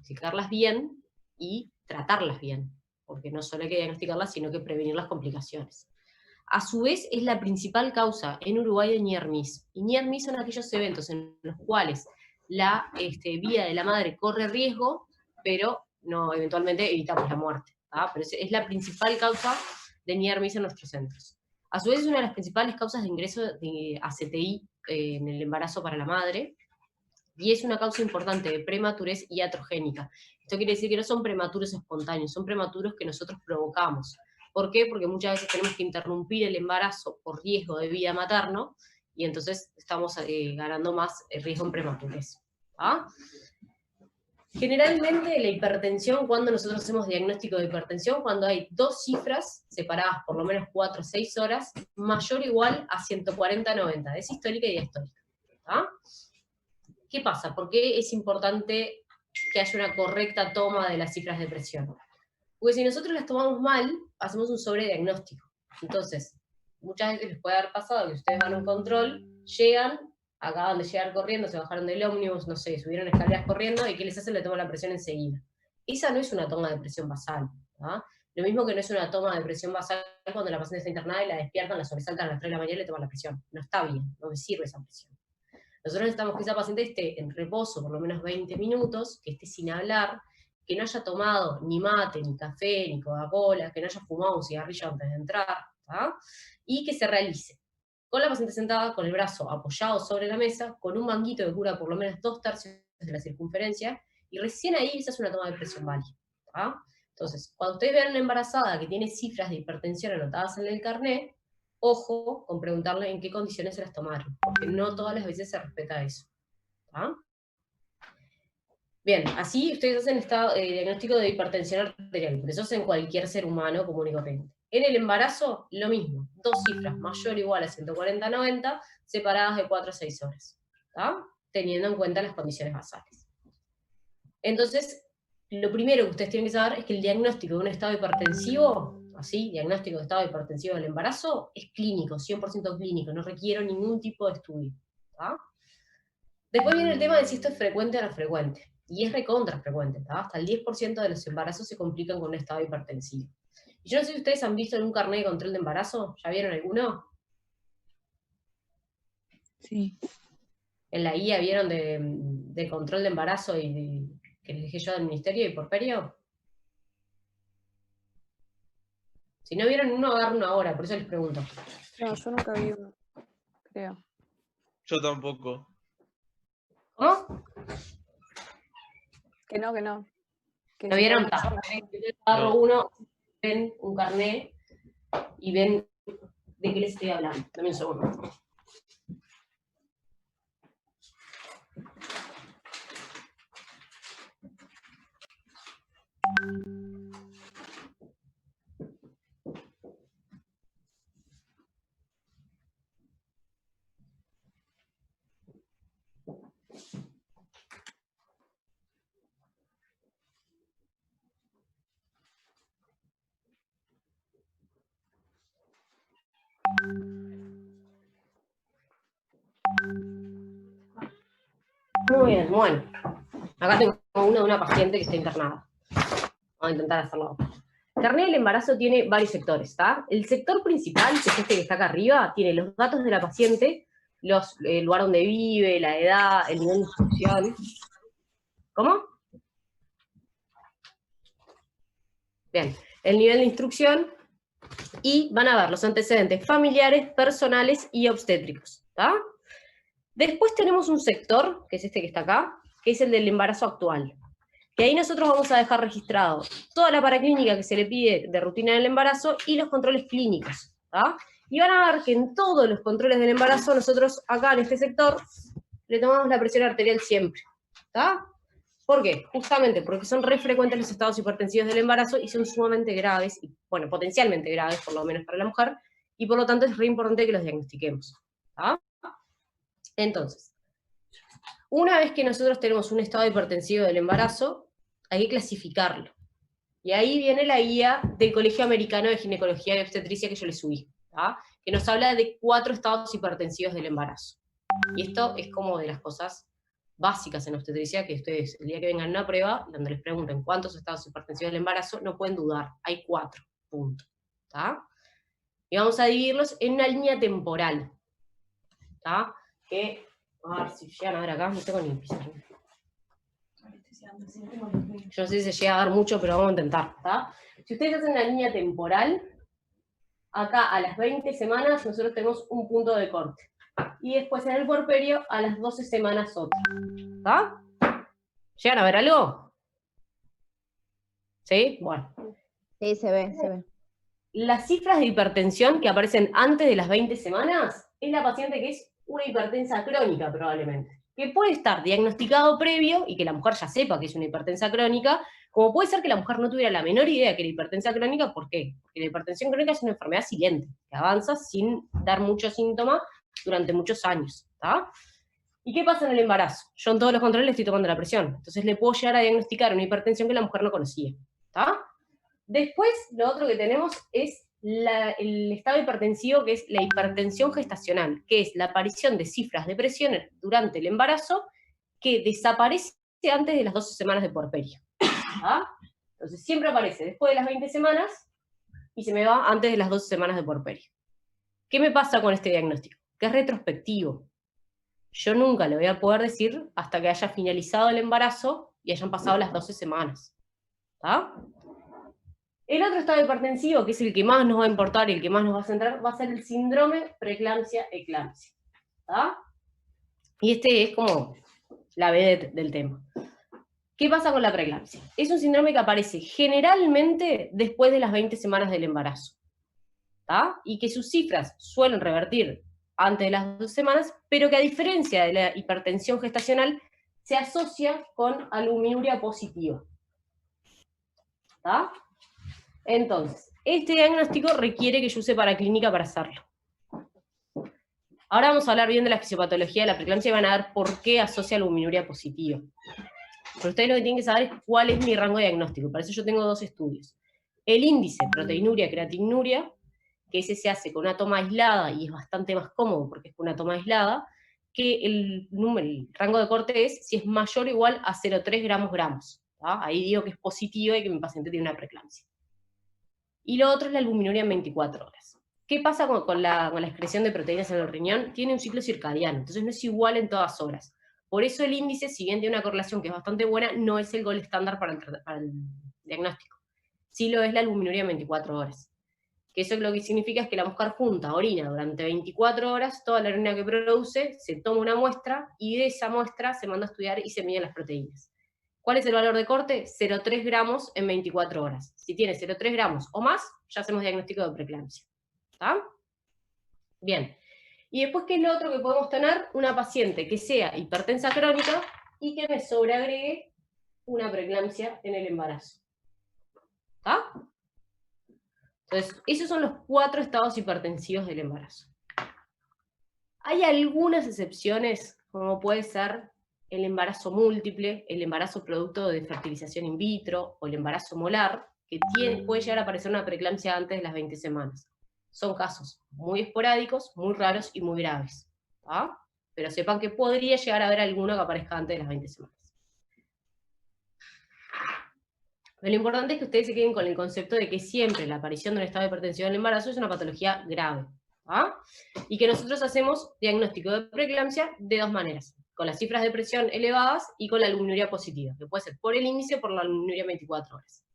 diagnosticarlas bien y tratarlas bien, porque no solo hay que diagnosticarlas, sino que prevenir las complicaciones. A su vez, es la principal causa en Uruguay de NIER-MIS. Y NIER-MIS son aquellos eventos en los cuales la vida de la madre corre riesgo, pero no, eventualmente evitamos la muerte. Pero es la principal causa de NIER-MIS en nuestros centros. A su vez, es una de las principales causas de ingreso a CTI en el embarazo para la madre, y es una causa importante de prematurez iatrogénica. Esto quiere decir que no son prematuros espontáneos, son prematuros que nosotros provocamos. ¿Por qué? Porque muchas veces tenemos que interrumpir el embarazo por riesgo de vida materno, y entonces estamos ganando más riesgo en prematurez. Generalmente la hipertensión, cuando nosotros hacemos diagnóstico de hipertensión, cuando hay dos cifras separadas por lo menos 4 o 6 horas, mayor o igual a 140-90, es histórica y diastólica. ¿Qué pasa? ¿Por qué es importante que haya una correcta toma de las cifras de presión? Porque si nosotros las tomamos mal, hacemos un sobrediagnóstico. Entonces, muchas veces les puede haber pasado que ustedes van a un control, llegan, acaban de llegar corriendo, se bajaron del ómnibus, no sé, subieron escaleras corriendo, y ¿qué les hacen? Le toman la presión enseguida. Esa no es una toma de presión basal. Lo mismo que no es una toma de presión basal cuando la paciente está internada y la despiertan, la sobresaltan a las 3 de la mañana y le toman la presión. No está bien, no me sirve esa presión. Nosotros necesitamos que esa paciente esté en reposo por lo menos 20 minutos, que esté sin hablar, que no haya tomado ni mate, ni café, ni Coca-Cola, que no haya fumado un cigarrillo antes de entrar, y que se realice con la paciente sentada, con el brazo apoyado sobre la mesa, con un manguito que cubra por lo menos 2/3 de la circunferencia, y recién ahí esa es una toma de presión válida. Entonces, cuando ustedes vean una embarazada que tiene cifras de hipertensión anotadas en el carnet, ojo con preguntarle en qué condiciones se las tomaron, porque no todas las veces se respeta eso. Bien, así ustedes hacen diagnóstico de hipertensión arterial, pero eso es en cualquier ser humano común y corriente. En el embarazo, lo mismo, dos cifras, mayor o igual a 140-90, separadas de 4 a 6 horas, teniendo en cuenta las condiciones basales. Entonces, lo primero que ustedes tienen que saber es que el diagnóstico de un estado hipertensivo, diagnóstico de estado hipertensivo del embarazo, es clínico, 100% clínico, no requiere ningún tipo de estudio. Después viene el tema de si esto es frecuente o no frecuente, y es recontra frecuente, hasta el 10% de los embarazos se complican con un estado hipertensivo. Y yo no sé si ustedes han visto algún carnet de control de embarazo, ¿ya vieron alguno? Sí. En la guía vieron de control de embarazo que les dejé yo del ministerio y porperio. Si no vieron uno, agarren una hora, por eso les pregunto. No, yo nunca vi uno, creo. Yo tampoco. ¿Cómo? Que no. Que ¿No se vieron? pueden- Agarro uno, ven un carnet y ven de qué les estoy hablando. Dame un segundo. Muy bien, bueno. Acá tengo uno de una paciente que está internada. Vamos a intentar hacerlo. El carnet del embarazo tiene varios sectores, ¿está? El sector principal, que es este que está acá arriba, tiene los datos de la paciente, el lugar donde vive, la edad, el nivel de instrucción. ¿Cómo? Bien, el nivel de instrucción, y van a ver los antecedentes familiares, personales y obstétricos, ¿está? Después tenemos un sector, que es este que está acá, que es el del embarazo actual. Que ahí nosotros vamos a dejar registrado toda la paraclínica que se le pide de rutina del embarazo y los controles clínicos. Y van a ver que en todos los controles del embarazo, nosotros acá en este sector, le tomamos la presión arterial siempre. ¿Por qué? Justamente porque son re frecuentes los estados hipertensivos del embarazo y son sumamente graves, y bueno, potencialmente graves, por lo menos para la mujer, y por lo tanto es re importante que los diagnostiquemos. Entonces, una vez que nosotros tenemos un estado hipertensivo del embarazo, hay que clasificarlo. Y ahí viene la guía del Colegio Americano de Ginecología y Obstetricia que yo les subí, que nos habla de 4 estados hipertensivos del embarazo. Y esto es como de las cosas básicas en obstetricia que ustedes, el día que vengan a una prueba, donde les pregunten cuántos estados hipertensivos del embarazo, no pueden dudar, hay 4, punto. ¿Tá? Y vamos a dividirlos en una línea temporal. ¿Tá? Que, a ver si llegan a ver acá, no tengo ni pizarra. Yo no sé si se llega a dar mucho, pero vamos a intentar. ¿Tá? Si ustedes hacen una línea temporal, acá a las 20 semanas nosotros tenemos un punto de corte. Y después en el puerperio a las 12 semanas otro. ¿Está? ¿Llegan a ver algo? ¿Sí? Bueno. Sí, se ve, se ve. Las cifras de hipertensión que aparecen antes de las 20 semanas es la paciente que es una hipertensa crónica probablemente. Que puede estar diagnosticado previo y que la mujer ya sepa que es una hipertensa crónica, como puede ser que la mujer no tuviera la menor idea que era hipertensa crónica. ¿Por qué? Porque la hipertensión crónica es una enfermedad silente, que avanza sin dar muchos síntomas durante muchos años. ¿Tá? ¿Y qué pasa en el embarazo? Yo en todos los controles le estoy tomando la presión, entonces le puedo llegar a diagnosticar una hipertensión que la mujer no conocía. ¿Tá? Después, lo otro que tenemos es el estado hipertensivo, que es la hipertensión gestacional, que es la aparición de cifras de presión durante el embarazo que desaparece antes de las 12 semanas de puerperio. ¿Ah? Entonces siempre aparece después de las 20 semanas y se me va antes de las 12 semanas de puerperio. ¿Qué me pasa con este diagnóstico? Que es retrospectivo. Yo nunca le voy a poder decir hasta que haya finalizado el embarazo y hayan pasado las 12 semanas. ¿Tá? El otro estado hipertensivo, que es el que más nos va a importar y el que más nos va a centrar, va a ser el síndrome preeclampsia-eclampsia. ¿Tá? Y este es como la vedette del tema. ¿Qué pasa con la preeclampsia? Es un síndrome que aparece generalmente después de las 20 semanas del embarazo. ¿Tá? Y que sus cifras suelen revertir antes de las 2 semanas, pero que a diferencia de la hipertensión gestacional, se asocia con albuminuria positiva. ¿Tá? Entonces, este diagnóstico requiere que yo use paraclínica para hacerlo. Ahora vamos a hablar bien de la fisiopatología de la preeclampsia y van a ver por qué asocia albuminuria positiva. Pero ustedes lo que tienen que saber es cuál es mi rango diagnóstico. Para eso yo tengo 2 estudios. El índice proteinuria-creatinuria, que ese se hace con una toma aislada y es bastante más cómodo porque es con una toma aislada, que el rango de corte es si es mayor o igual a 0,3 gramos. ¿Tá? Ahí digo que es positivo y que mi paciente tiene una preeclampsia. Y lo otro es la albuminuria en 24 horas. ¿Qué pasa con la excreción de proteínas en el riñón? Tiene un ciclo circadiano, entonces no es igual en todas horas. Por eso el índice, si bien tiene una correlación que es bastante buena, no es el gold estándar para el diagnóstico. Sí lo es la albuminuria en 24 horas. Que eso lo que significa es que la mujer junta orina durante 24 horas, toda la orina que produce, se toma una muestra, y de esa muestra se manda a estudiar y se miden las proteínas. ¿Cuál es el valor de corte? 0,3 gramos en 24 horas. Si tiene 0,3 gramos o más, ya hacemos diagnóstico de preeclampsia. ¿Está? Bien. Y después, ¿qué es lo otro que podemos tener? Una paciente que sea hipertensa crónica y que me sobreagregue una preeclampsia en el embarazo. ¿Está? Entonces, esos son los 4 estados hipertensivos del embarazo. Hay algunas excepciones, como puede ser el embarazo múltiple, el embarazo producto de fertilización in vitro, o el embarazo molar, que puede llegar a aparecer una preeclampsia antes de las 20 semanas. Son casos muy esporádicos, muy raros y muy graves. ¿Tá? Pero sepan que podría llegar a haber alguno que aparezca antes de las 20 semanas. Pero lo importante es que ustedes se queden con el concepto de que siempre la aparición de un estado de hipertensión en el embarazo es una patología grave. ¿Ah? Y que nosotros hacemos diagnóstico de preeclampsia de 2 maneras, con las cifras de presión elevadas y con la albuminuria positiva, que puede ser por el índice o por la albuminuria 24 horas.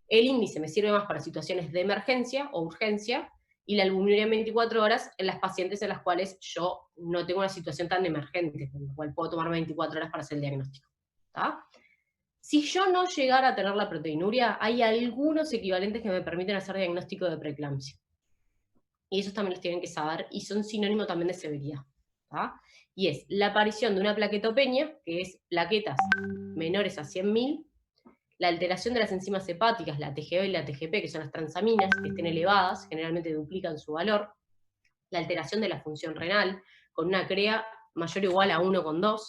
El índice me sirve más para situaciones de emergencia o urgencia, y la albuminuria 24 horas en las pacientes en las cuales yo no tengo una situación tan emergente, con la cual puedo tomar 24 horas para hacer el diagnóstico. ¿Tá? Si yo no llegara a tener la proteinuria, hay algunos equivalentes que me permiten hacer diagnóstico de preeclampsia. Y esos también los tienen que saber, y son sinónimo también de severidad. ¿Tá? Y es la aparición de una plaquetopenia, que es plaquetas menores a 100.000, la alteración de las enzimas hepáticas, la TGO y la TGP, que son las transaminas, que estén elevadas, generalmente duplican su valor, la alteración de la función renal, con una CREA mayor o igual a 1,2,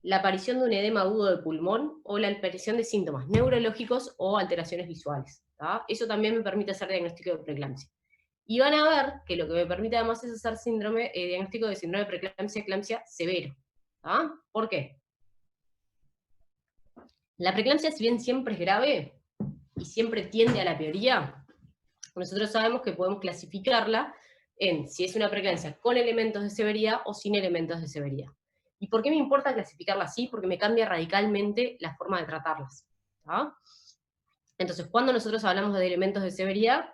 la aparición de un edema agudo de pulmón, o la aparición de síntomas neurológicos o alteraciones visuales. ¿Tá? Eso también me permite hacer diagnóstico de preeclampsia. Y van a ver que lo que me permite además es hacer diagnóstico de síndrome de preeclampsia-eclampsia severo. ¿tá? ¿Por qué? La preeclampsia, si bien siempre es grave y siempre tiende a la peoría, nosotros sabemos que podemos clasificarla en si es una preeclampsia con elementos de severidad o sin elementos de severidad. ¿Y por qué me importa clasificarla así? Porque me cambia radicalmente la forma de tratarlas, ¿tá? Entonces, cuando nosotros hablamos de elementos de severidad,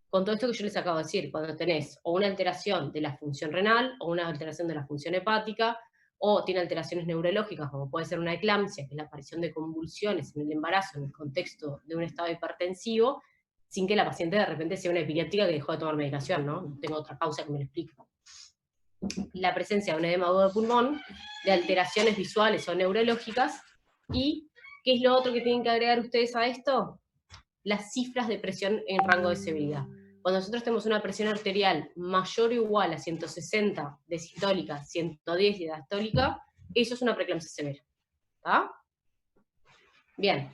con todo esto que yo les acabo de decir, cuando tenés o una alteración de la función renal, o una alteración de la función hepática, o tiene alteraciones neurológicas, como puede ser una eclampsia, que es la aparición de convulsiones en el embarazo en el contexto de un estado hipertensivo, sin que la paciente de repente sea una epiléptica que dejó de tomar medicación, ¿no? No tengo otra causa que me lo explique. La presencia de un edema agudo de pulmón, de alteraciones visuales o neurológicas, y ¿qué es lo otro que tienen que agregar ustedes a esto? Las cifras de presión en rango de severidad. Cuando nosotros tenemos una presión arterial mayor o igual a 160 de sistólica, 110 de diastólica, eso es una preeclampsia severa. ¿Está? Bien.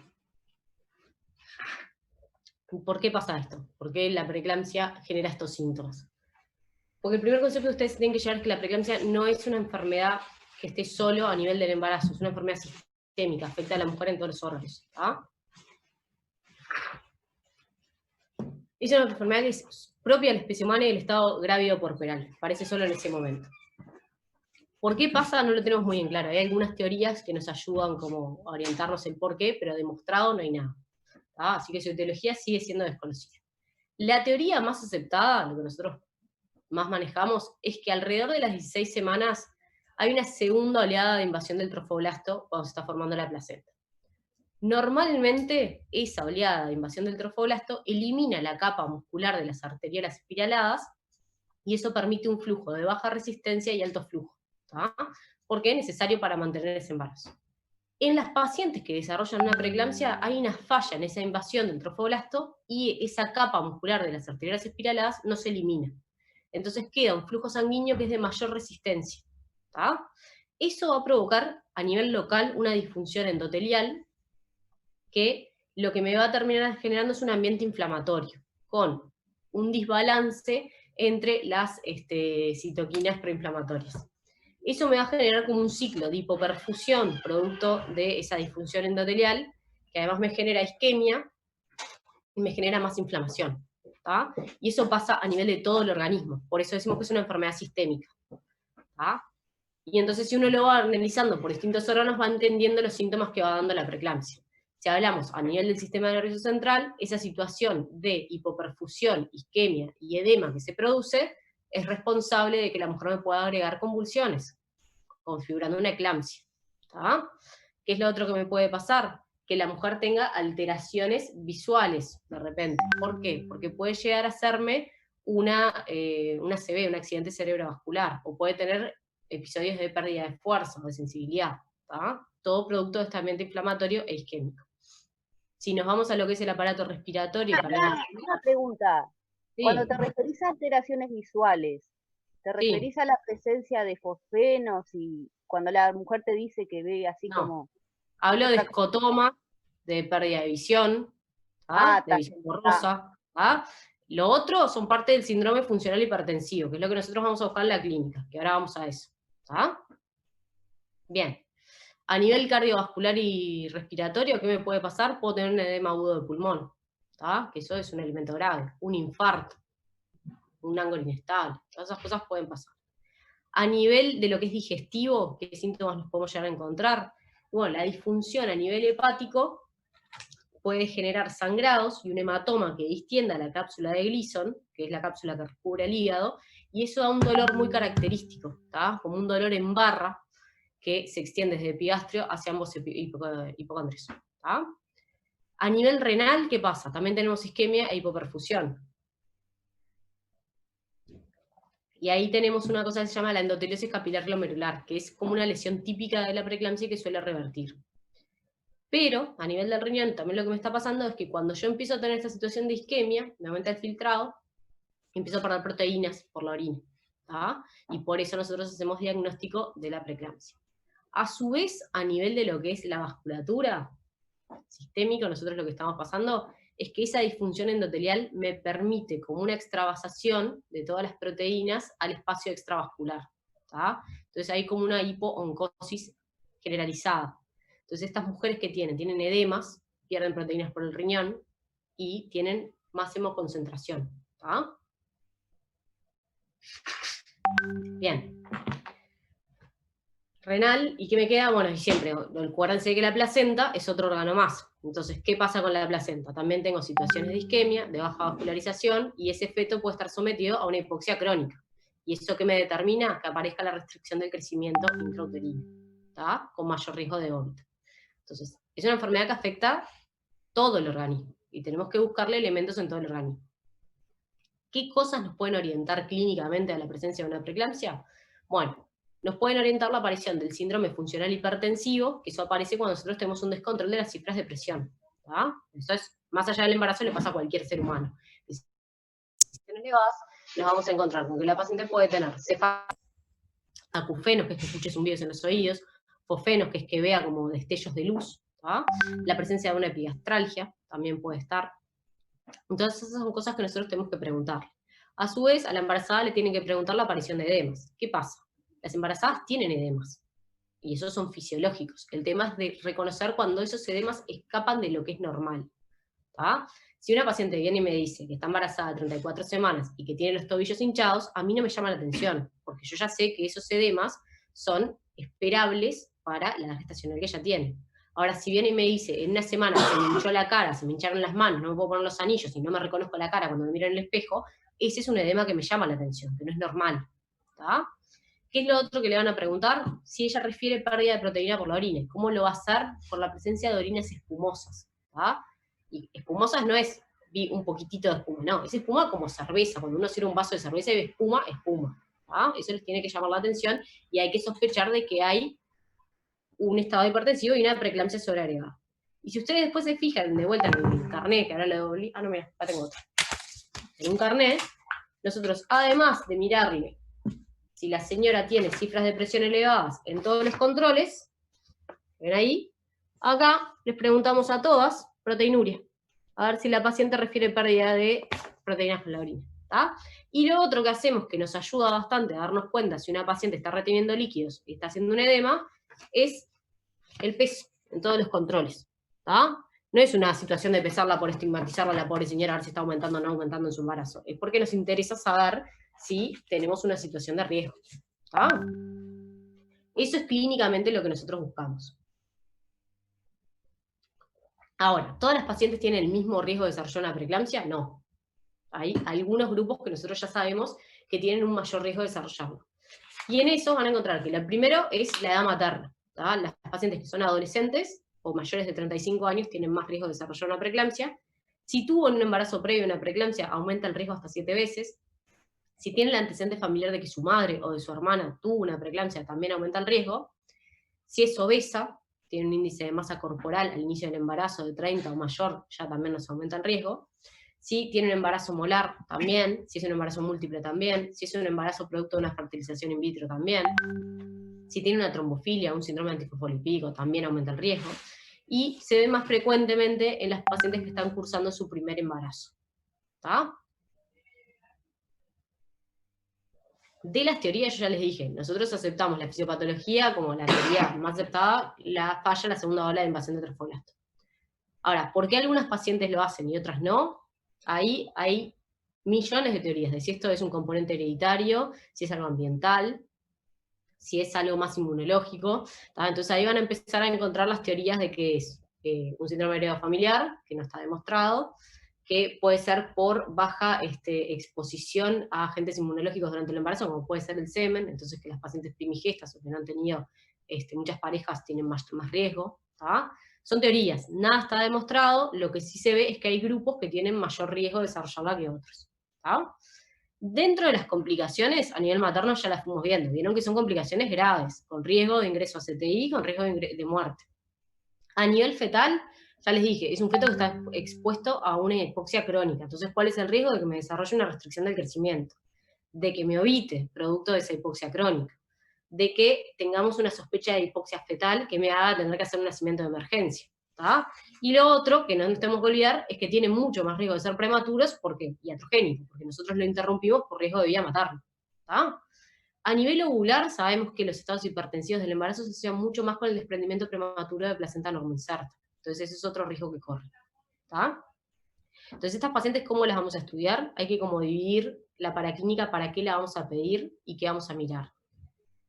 ¿Por qué pasa esto? ¿Por qué la preeclampsia genera estos síntomas? Porque el primer concepto que ustedes tienen que llevar es que la preeclampsia no es una enfermedad que esté solo a nivel del embarazo, es una enfermedad sistémica, afecta a la mujer en todos los órganos. ¿Está? Es una enfermedad que es propia de la especie humana y del estado grávido puerperal, parece solo en ese momento. ¿Por qué pasa? No lo tenemos muy en claro. Hay algunas teorías que nos ayudan como a orientarnos el por qué, pero demostrado no hay nada. Así que su etiología sigue siendo desconocida. La teoría más aceptada, lo que nosotros más manejamos, es que alrededor de las 16 semanas hay una segunda oleada de invasión del trofoblasto cuando se está formando la placenta. Normalmente, esa oleada de invasión del trofoblasto elimina la capa muscular de las arteriolas espiraladas y eso permite un flujo de baja resistencia y alto flujo, ¿tá? Porque es necesario para mantener ese embarazo. En las pacientes que desarrollan una preeclampsia hay una falla en esa invasión del trofoblasto y esa capa muscular de las arteriolas espiraladas no se elimina. Entonces queda un flujo sanguíneo que es de mayor resistencia, ¿tá? Eso va a provocar a nivel local una disfunción endotelial que lo que me va a terminar generando es un ambiente inflamatorio, con un desbalance entre las citoquinas proinflamatorias. Eso me va a generar como un ciclo de hipoperfusión, producto de esa disfunción endotelial, que además me genera isquemia y me genera más inflamación. ¿tá? Y eso pasa a nivel de todo el organismo, por eso decimos que es una enfermedad sistémica. ¿tá? Y entonces si uno lo va analizando por distintos órganos, va entendiendo los síntomas que va dando la preeclampsia. Si hablamos a nivel del sistema nervioso central, esa situación de hipoperfusión, isquemia y edema que se produce es responsable de que la mujer me pueda agregar convulsiones, configurando una eclampsia. ¿tá? ¿Qué es lo otro que me puede pasar? Que la mujer tenga alteraciones visuales de repente. ¿Por qué? Porque puede llegar a hacerme una CV, un accidente cerebrovascular, o puede tener episodios de pérdida de fuerza o de sensibilidad. ¿tá? Todo producto de este ambiente inflamatorio e isquémico. Si nos vamos a lo que es el aparato respiratorio... Una pregunta. Sí. Cuando te referís a alteraciones visuales, ¿te referís a la presencia de fosfenos y cuando la mujer te dice que ve así como... Hablo de escotoma, de pérdida de visión, de visión borrosa. Lo otro son parte del síndrome funcional hipertensivo, que es lo que nosotros vamos a buscar en la clínica, que ahora vamos a eso. Bien. A nivel cardiovascular y respiratorio, ¿qué me puede pasar? Puedo tener un edema agudo de pulmón, que eso es un elemento grave, un infarto, un ángulo inestable, todas esas cosas pueden pasar. A nivel de lo que es digestivo, ¿qué síntomas nos podemos llegar a encontrar? Bueno, la disfunción a nivel hepático puede generar sangrados y un hematoma que distienda la cápsula de Gleason, que es la cápsula que recubre el hígado, y eso da un dolor muy característico, como un dolor en barra, que se extiende desde epigastrio hacia ambos hipocondrios. A nivel renal, ¿qué pasa? También tenemos isquemia e hipoperfusión. Y ahí tenemos una cosa que se llama la endoteliosis capilar glomerular, que es como una lesión típica de la preeclampsia que suele revertir. Pero, a nivel del riñón, también lo que me está pasando es que cuando yo empiezo a tener esta situación de isquemia, me aumenta el filtrado, y empiezo a perder proteínas por la orina. Y por eso nosotros hacemos diagnóstico de la preeclampsia. A su vez, a nivel de lo que es la vasculatura sistémica, nosotros lo que estamos pasando es que esa disfunción endotelial me permite como una extravasación de todas las proteínas al espacio extravascular. ¿tá? Entonces hay como una hipooncosis generalizada. Entonces estas mujeres que tienen edemas, pierden proteínas por el riñón y tienen más hemoconcentración, ¿tá? Bien. Renal, ¿y qué me queda? Bueno, y siempre, acuérdense que la placenta es otro órgano más. Entonces, ¿qué pasa con la placenta? También tengo situaciones de isquemia, de baja vascularización, y ese feto puede estar sometido a una hipoxia crónica. ¿Y eso qué me determina? Que aparezca la restricción del crecimiento intrauterino, ¿tá? Con mayor riesgo de vómito. Entonces, es una enfermedad que afecta todo el organismo, y tenemos que buscarle elementos en todo el organismo. ¿Qué cosas nos pueden orientar clínicamente a la presencia de una preeclampsia? Bueno, nos pueden orientar la aparición del síndrome funcional hipertensivo, que eso aparece cuando nosotros tenemos un descontrol de las cifras de presión, ¿tá? Eso es, más allá del embarazo, le pasa a cualquier ser humano. Si están elevadas, nos vamos a encontrar con que la paciente puede tener acufenos, que es que escuche zumbidos en los oídos, fosfenos, que es que vea como destellos de luz, ¿tá? La presencia de una epigastralgia también puede estar. Entonces esas son cosas que nosotros tenemos que preguntar. A su vez, a la embarazada le tienen que preguntar la aparición de edemas. ¿Qué pasa? Las embarazadas tienen edemas, y esos son fisiológicos. El tema es de reconocer cuando esos edemas escapan de lo que es normal, ¿tá? Si una paciente viene y me dice que está embarazada de 34 semanas y que tiene los tobillos hinchados, a mí no me llama la atención, porque yo ya sé que esos edemas son esperables para la gestacional que ella tiene. Ahora, si viene y me dice, en una semana se me hinchó la cara, se me hincharon las manos, no me puedo poner los anillos y no me reconozco la cara cuando me miro en el espejo, ese es un edema que me llama la atención, que no es normal, ¿tá? ¿Qué es lo otro que le van a preguntar? Si ella refiere pérdida de proteína por la orina. ¿Cómo lo va a hacer? Por la presencia de orinas espumosas, ¿tá? Y espumosas no es un poquitito de espuma, no, es espuma como cerveza. Cuando uno sirve un vaso de cerveza y ve espuma, espuma, ¿tá? Eso les tiene que llamar la atención, y hay que sospechar de que hay un estado hipertensivo y una preeclampsia sobreagregada. Y si ustedes después se fijan de vuelta en el carnet, que ahora le doy, no, mira, acá tengo otro. En un carnet, nosotros, además de mirarle si la señora tiene cifras de presión elevadas en todos los controles, ven ahí, acá les preguntamos a todas proteinuria, a ver si la paciente refiere pérdida de proteínas por la orina, ¿tá? Y lo otro que hacemos, que nos ayuda bastante a darnos cuenta si una paciente está reteniendo líquidos y está haciendo un edema, es el peso en todos los controles, ¿tá? No es una situación de pesarla por estigmatizarla a la pobre señora a ver si está aumentando o no aumentando en su embarazo, es porque nos interesa saber si tenemos una situación de riesgo, ¿tá? Eso es clínicamente lo que nosotros buscamos. Ahora, ¿todas las pacientes tienen el mismo riesgo de desarrollar una preeclampsia? No. Hay algunos grupos que nosotros ya sabemos que tienen un mayor riesgo de desarrollarlo. Y en eso van a encontrar que lo primero es la edad materna, ¿tá? Las pacientes que son adolescentes o mayores de 35 años tienen más riesgo de desarrollar una preeclampsia. Si tuvo en un embarazo previo una preeclampsia, aumenta el riesgo hasta 7 veces. Si tiene el antecedente familiar de que su madre o de su hermana tuvo una preeclampsia, también aumenta el riesgo. Si es obesa, tiene un índice de masa corporal al inicio del embarazo de 30 o mayor, ya también nos aumenta el riesgo. Si tiene un embarazo molar, también. Si es un embarazo múltiple, también. Si es un embarazo producto de una fertilización in vitro, también. Si tiene una trombofilia, un síndrome antifosfolipídico, también aumenta el riesgo. Y se ve más frecuentemente en las pacientes que están cursando su primer embarazo, ¿tá? De las teorías, yo ya les dije, nosotros aceptamos la fisiopatología como la teoría más aceptada, la falla la segunda ola de invasión de trofoblasto. Ahora, ¿por qué algunas pacientes lo hacen y otras no? Ahí hay millones de teorías de si esto es un componente hereditario, si es algo ambiental, si es algo más inmunológico. Entonces ahí van a empezar a encontrar las teorías de que es un síndrome heredado familiar, que no está demostrado, que puede ser por baja exposición a agentes inmunológicos durante el embarazo, como puede ser el semen, entonces que las pacientes primigestas o que no han tenido muchas parejas tienen más riesgo, ¿tá? Son teorías, nada está demostrado, lo que sí se ve es que hay grupos que tienen mayor riesgo de desarrollarla que otros, ¿tá? Dentro de las complicaciones, a nivel materno ya las fuimos viendo, vieron que son complicaciones graves, con riesgo de ingreso a CTI, con riesgo de muerte. A nivel fetal, ya les dije, es un feto que está expuesto a una hipoxia crónica. Entonces, ¿cuál es el riesgo? De que me desarrolle una restricción del crecimiento, de que me ovite, producto de esa hipoxia crónica, de que tengamos una sospecha de hipoxia fetal que me haga tener que hacer un nacimiento de emergencia, ¿tá? Y lo otro, que no nos tenemos que olvidar, es que tiene mucho más riesgo de ser prematuros y atrogénicos, porque nosotros lo interrumpimos por riesgo de vía materna, ¿tá? A nivel ovular, sabemos que los estados hipertensivos del embarazo se asocian mucho más con el desprendimiento prematuro de placenta normoinserta. Entonces ese es otro riesgo que corre. ¿Está? Entonces estas pacientes, ¿cómo las vamos a estudiar? Hay que como dividir la paraclínica para qué la vamos a pedir y qué vamos a mirar.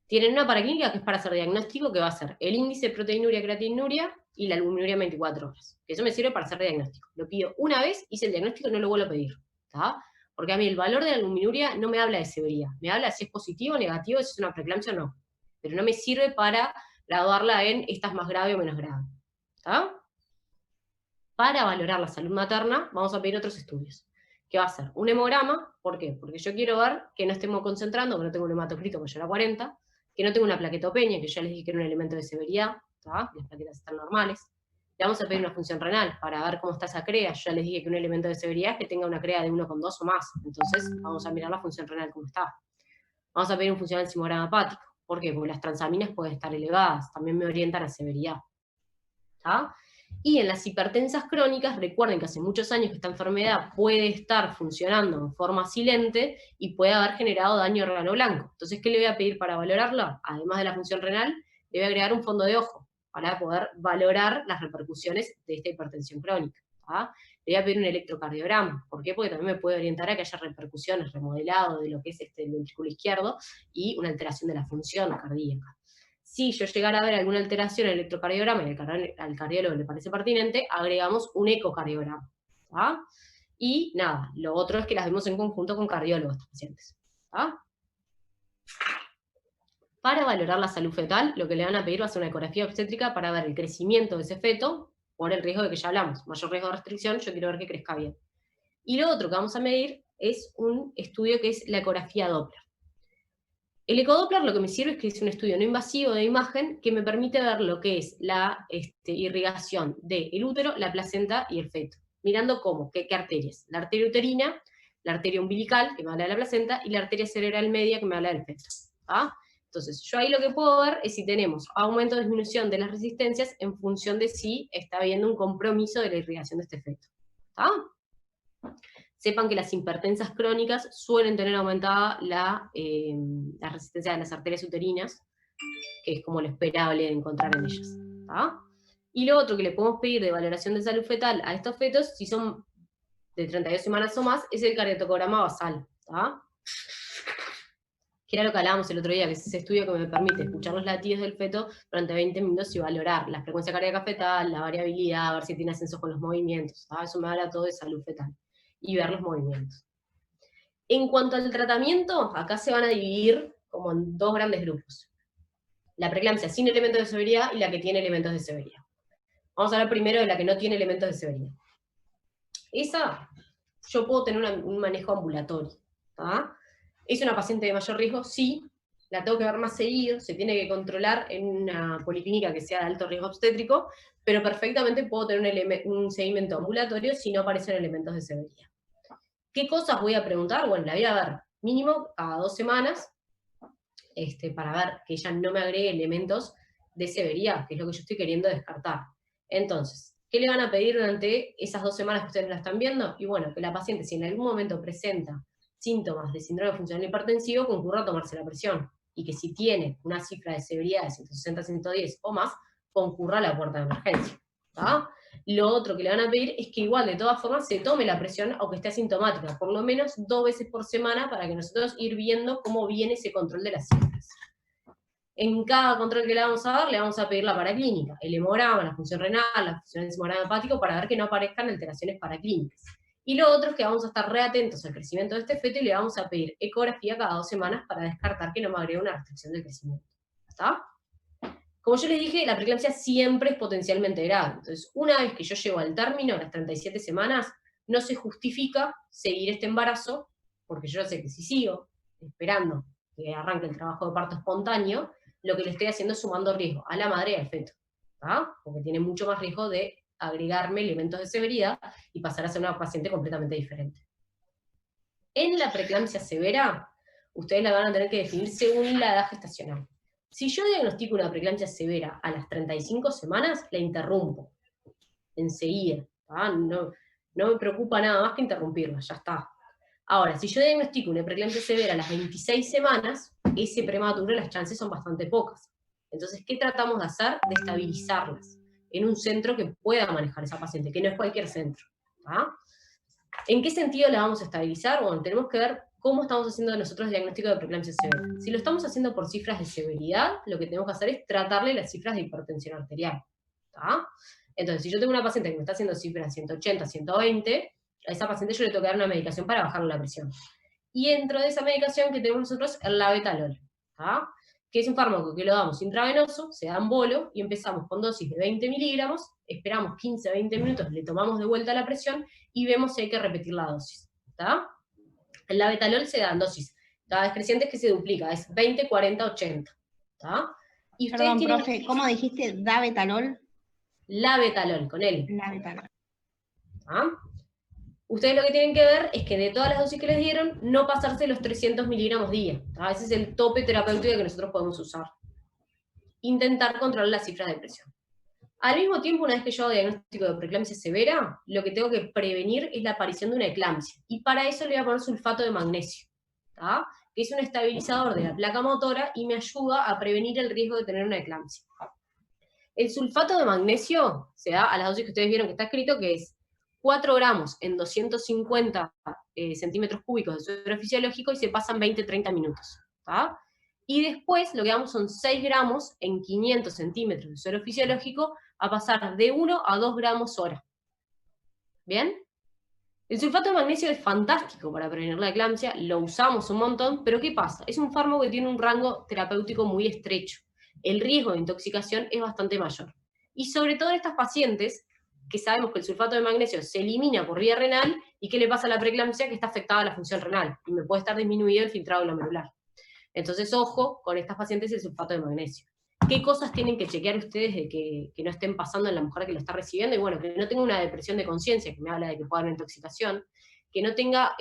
Tienen una paraclínica que es para hacer diagnóstico, que va a ser el índice de proteinuria, creatinuria y la albuminuria en 24 horas. Que eso me sirve para hacer diagnóstico. Lo pido una vez, hice el diagnóstico y no lo vuelvo a pedir. ¿Está? Porque a mí el valor de la albuminuria no me habla de severidad. Me habla si es positivo o negativo, si es una preeclampsia o no. Pero no me sirve para graduarla en esta es más grave o menos grave. ¿Está? Para valorar la salud materna, vamos a pedir otros estudios. Que va a ser un hemograma. ¿Por qué? Porque yo quiero ver que no estemos concentrando, que no tengo un hematocrito mayor a 40, que no tengo una plaquetopenia, que ya les dije que era un elemento de severidad, ¿tá? Las plaquetas están normales. Le vamos a pedir una función renal para ver cómo está esa CREA. Yo ya les dije que un elemento de severidad es que tenga una CREA de 1,2 o más. Entonces vamos a mirar la función renal cómo está. Vamos a pedir un funcional simograma hepático. ¿Por qué? Porque las transaminas pueden estar elevadas. También me orientan a severidad. ¿Tá? Y en las hipertensas crónicas, recuerden que hace muchos años que esta enfermedad puede estar funcionando en forma silente y puede haber generado daño órgano blanco. Entonces, ¿qué le voy a pedir para valorarla? Además de la función renal, le voy a agregar un fondo de ojo para poder valorar las repercusiones de esta hipertensión crónica. ¿Tá? Le voy a pedir un electrocardiograma. ¿Por qué? Porque también me puede orientar a que haya repercusiones, remodelado de lo que es el ventrículo izquierdo y una alteración de la función cardíaca. Si yo llegara a ver alguna alteración en el electrocardiograma y al cardiólogo le parece pertinente, agregamos un ecocardiograma. ¿Tá? Y nada, lo otro es que las vemos en conjunto con cardiólogos, estos pacientes. ¿Tá? Para valorar la salud fetal, lo que le van a pedir va a ser una ecografía obstétrica para ver el crecimiento de ese feto, por el riesgo de que ya hablamos, mayor riesgo de restricción, yo quiero ver que crezca bien. Y lo otro que vamos a medir es un estudio que es la ecografía Doppler. El ecodoppler lo que me sirve es que es un estudio no invasivo de imagen que me permite ver lo que es la irrigación del útero, la placenta y el feto. Mirando cómo, qué arterias. La arteria uterina, la arteria umbilical, que me habla de la placenta, y la arteria cerebral media, que me habla del feto. ¿Ah? Entonces, yo ahí lo que puedo ver es si tenemos aumento o disminución de las resistencias en función de si está habiendo un compromiso de la irrigación de este feto. ¿Ah? Sepan que las hipertensas crónicas suelen tener aumentada la resistencia de las arterias uterinas, que es como lo esperable de encontrar en ellas. ¿Tá? Y lo otro que le podemos pedir de valoración de salud fetal a estos fetos, si son de 32 semanas o más, es el cardiotocograma basal. ¿Tá? Que era lo que hablábamos el otro día, que es ese estudio que me permite escuchar los latidos del feto durante 20 minutos y valorar la frecuencia cardíaca fetal, la variabilidad, ver si tiene ascensos con los movimientos. ¿Tá? Eso me habla todo de salud fetal. Y ver los movimientos. En cuanto al tratamiento, acá se van a dividir como en dos grandes grupos. La preeclampsia sin elementos de severidad y la que tiene elementos de severidad. Vamos a hablar primero de la que no tiene elementos de severidad. Esa, yo puedo tener un manejo ambulatorio. ¿Tá? ¿Es una paciente de mayor riesgo? Sí. La tengo que ver más seguido, se tiene que controlar en una policlínica que sea de alto riesgo obstétrico, pero perfectamente puedo tener un seguimiento ambulatorio si no aparecen elementos de severidad. ¿Qué cosas voy a preguntar? Bueno, la voy a ver mínimo cada 2 semanas, para ver que ella no me agregue elementos de severidad, que es lo que yo estoy queriendo descartar. Entonces, ¿qué le van a pedir durante esas 2 semanas que ustedes la están viendo? Y bueno, que la paciente, si en algún momento presenta síntomas de síndrome funcional hipertensivo, concurra a tomarse la presión. Y que si tiene una cifra de severidad de 160, 110 o más, concurra a la puerta de emergencia. ¿Tá? Lo otro que le van a pedir es que igual, de todas formas, se tome la presión aunque esté asintomática, por lo menos 2 veces por semana, para que nosotros ir viendo cómo viene ese control de las cifras. En cada control que le vamos a dar, le vamos a pedir la paraclínica, el hemograma, la función renal, la función del simograma hepático, para ver que no aparezcan alteraciones paraclínicas. Y lo otro es que vamos a estar reatentos al crecimiento de este feto y le vamos a pedir ecografía cada 2 semanas para descartar que no me agregue una restricción del crecimiento. ¿Está? Como yo les dije, la preeclampsia siempre es potencialmente grave. Entonces, una vez que yo llego al término, las 37 semanas, no se justifica seguir este embarazo, porque yo sé que si sigo esperando que arranque el trabajo de parto espontáneo, lo que le estoy haciendo es sumando riesgo a la madre y al feto. ¿Tá? Porque tiene mucho más riesgo de agregarme elementos de severidad y pasar a ser una paciente completamente diferente. En la preeclampsia severa, ustedes la van a tener que definir según la edad gestacional. Si yo diagnostico una preeclampsia severa a las 35 semanas, la interrumpo enseguida. No me preocupa nada más que interrumpirla, ya está. Ahora, si yo diagnostico una preeclampsia severa a las 26 semanas, ese prematuro las chances son bastante pocas. Entonces, ¿qué tratamos de hacer? De estabilizarlas en un centro que pueda manejar esa paciente, que no es cualquier centro. ¿Ah? ¿En qué sentido la vamos a estabilizar? Bueno, tenemos que ver cómo estamos haciendo nosotros el diagnóstico de preeclampsia severa. Si lo estamos haciendo por cifras de severidad, lo que tenemos que hacer es tratarle las cifras de hipertensión arterial. ¿Tá? Entonces, si yo tengo una paciente que me está haciendo cifras 180, 120, a esa paciente yo le tengo que dar una medicación para bajarle la presión. Y dentro de esa medicación que tenemos nosotros, el labetalol, ¿tá? Que es un fármaco que lo damos intravenoso, se da en bolo, y empezamos con dosis de 20 miligramos, esperamos 15 a 20 minutos, le tomamos de vuelta la presión, y vemos si hay que repetir la dosis. ¿Tá? El labetalol se da en dosis cada vez crecientes que se duplica, es 20, 40, 80. ¿Tá? Y ustedes Perdón, tienen profe, ¿cómo dijiste? ¿Dabetalol? labetalol, con él. Labetalol. ¿Ah? Ustedes lo que tienen que ver es que de todas las dosis que les dieron, no pasarse los 300 miligramos día. ¿Tá? Ese es el tope terapéutico que nosotros podemos usar. Intentar controlar las cifras de presión. Al mismo tiempo, una vez que yo hago diagnóstico de preeclampsia severa, lo que tengo que prevenir es la aparición de una eclampsia. Y para eso le voy a poner sulfato de magnesio, ¿tá? Que es un estabilizador de la placa motora y me ayuda a prevenir el riesgo de tener una eclampsia. El sulfato de magnesio se da a las dosis que ustedes vieron que está escrito, que es 4 gramos en 250 centímetros cúbicos de suero fisiológico y se pasan 20-30 minutos. ¿Tá? Y después lo que damos son 6 gramos en 500 centímetros de suero fisiológico a pasar de 1 a 2 gramos hora. ¿Bien? El sulfato de magnesio es fantástico para prevenir la eclampsia, lo usamos un montón, pero ¿qué pasa? Es un fármaco que tiene un rango terapéutico muy estrecho. El riesgo de intoxicación es bastante mayor. Y sobre todo en estas pacientes, que sabemos que el sulfato de magnesio se elimina por vía renal, ¿y qué le pasa a la preeclampsia? Que está afectada a la función renal, y me puede estar disminuido el filtrado glomerular. Entonces, ojo con estas pacientes el sulfato de magnesio. ¿Qué cosas tienen que chequear ustedes de que no estén pasando en la mujer que lo está recibiendo? Y bueno, que no tenga una depresión de conciencia, que me habla de que pueda haber una intoxicación, que no tenga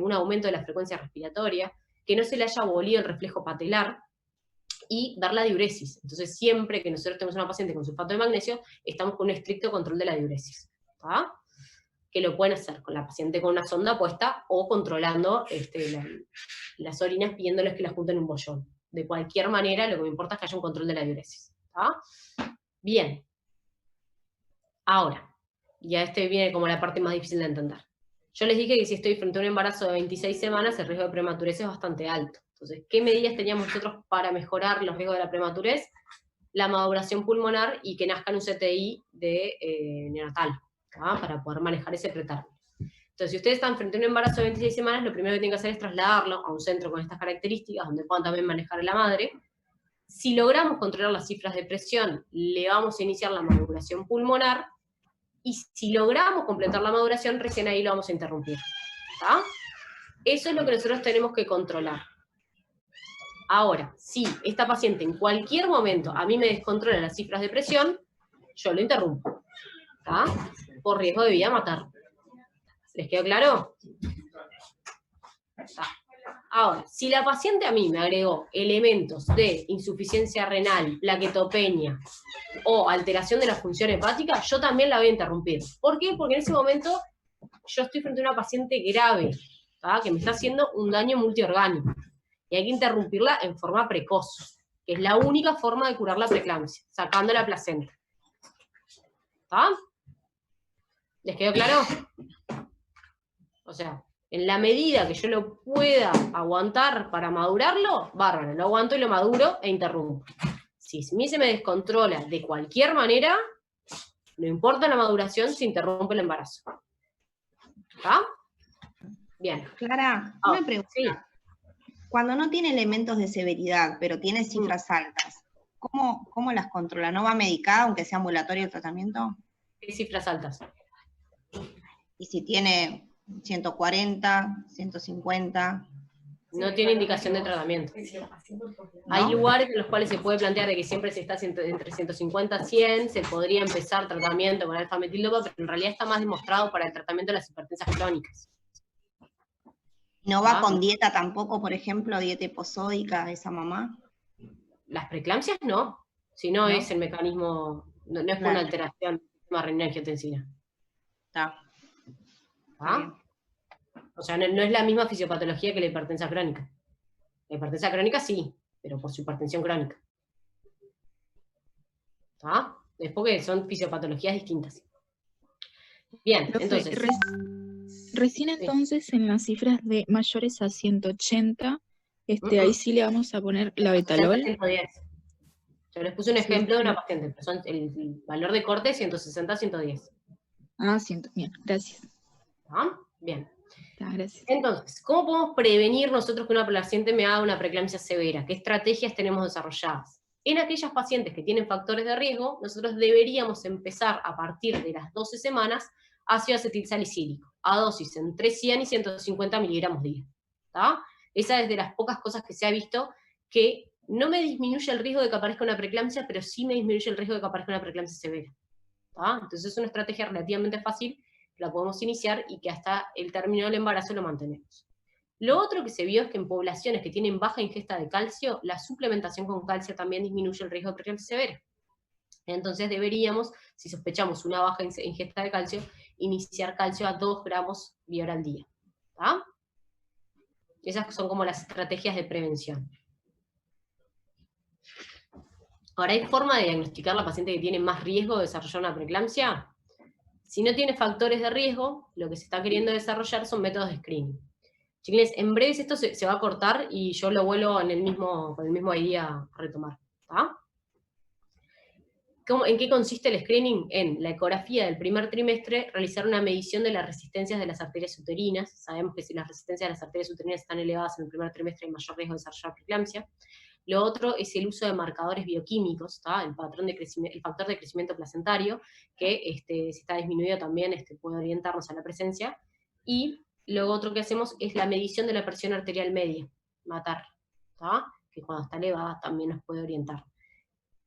un aumento de la frecuencia respiratoria, que no se le haya abolido el reflejo patelar, y dar la diuresis. Entonces, siempre que nosotros tenemos una paciente con sulfato de magnesio, estamos con un estricto control de la diuresis. ¿Tá? Que lo pueden hacer con la paciente con una sonda puesta o controlando las orinas, pidiéndoles que las junten en un bollón. De cualquier manera, lo que me importa es que haya un control de la diuresis. ¿Tá? Bien. Ahora, ya viene como la parte más difícil de entender. Yo les dije que si estoy frente a un embarazo de 26 semanas, el riesgo de prematurez es bastante alto. Entonces, ¿qué medidas teníamos nosotros para mejorar los riesgos de la prematurez? La maduración pulmonar y que nazca en un CTI de neonatal, ¿tá? Para poder manejar ese pretérmino. Entonces, si ustedes están frente a un embarazo de 26 semanas, lo primero que tienen que hacer es trasladarlo a un centro con estas características, donde puedan también manejar a la madre. Si logramos controlar las cifras de presión, le vamos a iniciar la maduración pulmonar, y si logramos completar la maduración, recién ahí lo vamos a interrumpir. ¿Tá? Eso es lo que nosotros tenemos que controlar. Ahora, si esta paciente en cualquier momento a mí me descontrola las cifras de presión, yo lo interrumpo. ¿Tá? Por riesgo de vida matar. ¿Les quedó claro? ¿Tá? Ahora, si la paciente a mí me agregó elementos de insuficiencia renal, plaquetopenia o alteración de la función hepática, yo también la voy a interrumpir. ¿Por qué? Porque en ese momento yo estoy frente a una paciente grave, ¿tá? Que me está haciendo un daño multiorgánico. Y hay que interrumpirla en forma precoz, que es la única forma de curar la preeclampsia, sacando la placenta. ¿Tá? ¿Les quedó claro? O sea, en la medida que yo lo pueda aguantar para madurarlo, bárbaro, lo aguanto y lo maduro e interrumpo. Si a mí se me descontrola de cualquier manera, no importa la maduración, se interrumpe el embarazo. ¿Está? Bien. Clara, una pregunta. Sí. Cuando no tiene elementos de severidad, pero tiene cifras altas, ¿cómo las controla? ¿No va medicada, aunque sea ambulatorio el tratamiento? ¿Qué cifras altas? Y si tiene 140, 150... No tiene indicación de tratamiento. ¿No? Hay lugares en los cuales se puede plantear de que siempre se está entre 150 y 100, se podría empezar tratamiento con alfa-metildopa, pero en realidad está más demostrado para el tratamiento de las hipertensas crónicas. ¿No va con dieta tampoco, por ejemplo, dieta hiposódica esa mamá? Las preeclampsias no, si no es el mecanismo, no es por una alteración del sistema renina-angiotensina. Está. ¿Ah? O sea, no es la misma fisiopatología que la hipertensa crónica. La hipertensión crónica sí, pero por su hipertensión crónica. ¿Está? Es porque son fisiopatologías distintas. Bien, Profe, entonces. Recién entonces en las cifras de mayores a 180, ahí sí le vamos a poner la betalol. 110. Yo les puse un ejemplo de una paciente, pero son el valor de corte es 160, 110. Ah, bien, gracias. ¿Ah? Bien. Gracias. Entonces, ¿cómo podemos prevenir nosotros que una paciente me haga una preeclampsia severa? ¿Qué estrategias tenemos desarrolladas? En aquellas pacientes que tienen factores de riesgo, nosotros deberíamos empezar a partir de las 12 semanas ácido acetil salicílico, a dosis entre 100 y 150 miligramos día. ¿Tá? Esa es de las pocas cosas que se ha visto que no me disminuye el riesgo de que aparezca una preeclampsia, pero sí me disminuye el riesgo de que aparezca una preeclampsia severa. ¿Tá? Entonces es una estrategia relativamente fácil, la podemos iniciar y que hasta el término del embarazo lo mantenemos. Lo otro que se vio es que en poblaciones que tienen baja ingesta de calcio, la suplementación con calcio también disminuye el riesgo de preeclampsia severa. Entonces deberíamos, si sospechamos una baja ingesta de calcio, iniciar calcio a 2 gramos vía hora al día. ¿Tá? Esas son como las estrategias de prevención. Ahora, ¿hay forma de diagnosticar a la paciente que tiene más riesgo de desarrollar una preeclampsia? Si no tiene factores de riesgo, lo que se está queriendo desarrollar son métodos de screening. Chiquilines, en breves esto se va a cortar y yo lo vuelvo con el mismo idea a retomar. ¿Tá? ¿En qué consiste el screening? En la ecografía del primer trimestre, realizar una medición de las resistencias de las arterias uterinas. Sabemos que si las resistencias de las arterias uterinas están elevadas en el primer trimestre hay mayor riesgo de desarrollar preeclampsia. Lo otro es el uso de marcadores bioquímicos, ¿tá? El factor de crecimiento placentario, que si está disminuido también puede orientarnos a la presencia. Y lo otro que hacemos es la medición de la presión arterial media, MATAR, ¿tá? Que cuando está elevada también nos puede orientar.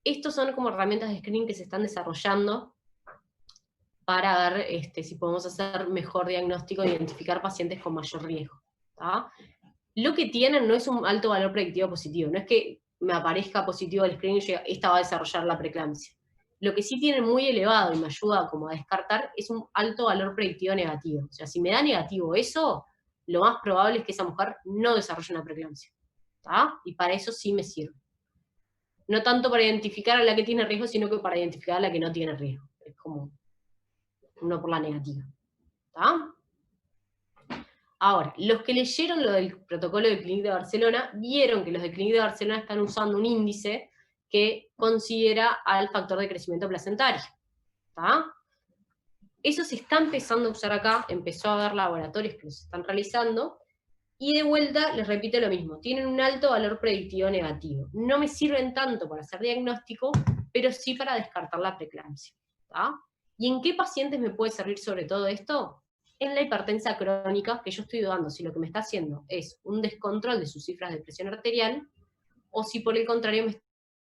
Estos son como herramientas de screening que se están desarrollando para ver si podemos hacer mejor diagnóstico e identificar pacientes con mayor riesgo. ¿Tá? Lo que tienen no es un alto valor predictivo positivo, no es que me aparezca positivo el screening y yo diga, esta va a desarrollar la preeclampsia. Lo que sí tienen muy elevado y me ayuda como a descartar es un alto valor predictivo negativo. O sea, si me da negativo eso, lo más probable es que esa mujer no desarrolle una preeclampsia. ¿Tá? Y para eso sí me sirve. No tanto para identificar a la que tiene riesgo, sino que para identificar a la que no tiene riesgo. Es como uno por la negativa. ¿Tá? Ahora, los que leyeron lo del protocolo del Clínic de Barcelona, vieron que los del Clínic de Barcelona están usando un índice que considera al factor de crecimiento placentario. ¿Tá? Eso se está empezando a usar acá, empezó a haber laboratorios que los están realizando, y de vuelta, les repito lo mismo, tienen un alto valor predictivo negativo. No me sirven tanto para hacer diagnóstico, pero sí para descartar la preeclampsia. ¿Tá? ¿Y en qué pacientes me puede servir sobre todo esto? En la hipertensa crónica, que yo estoy dudando si lo que me está haciendo es un descontrol de sus cifras de presión arterial, o si por el contrario me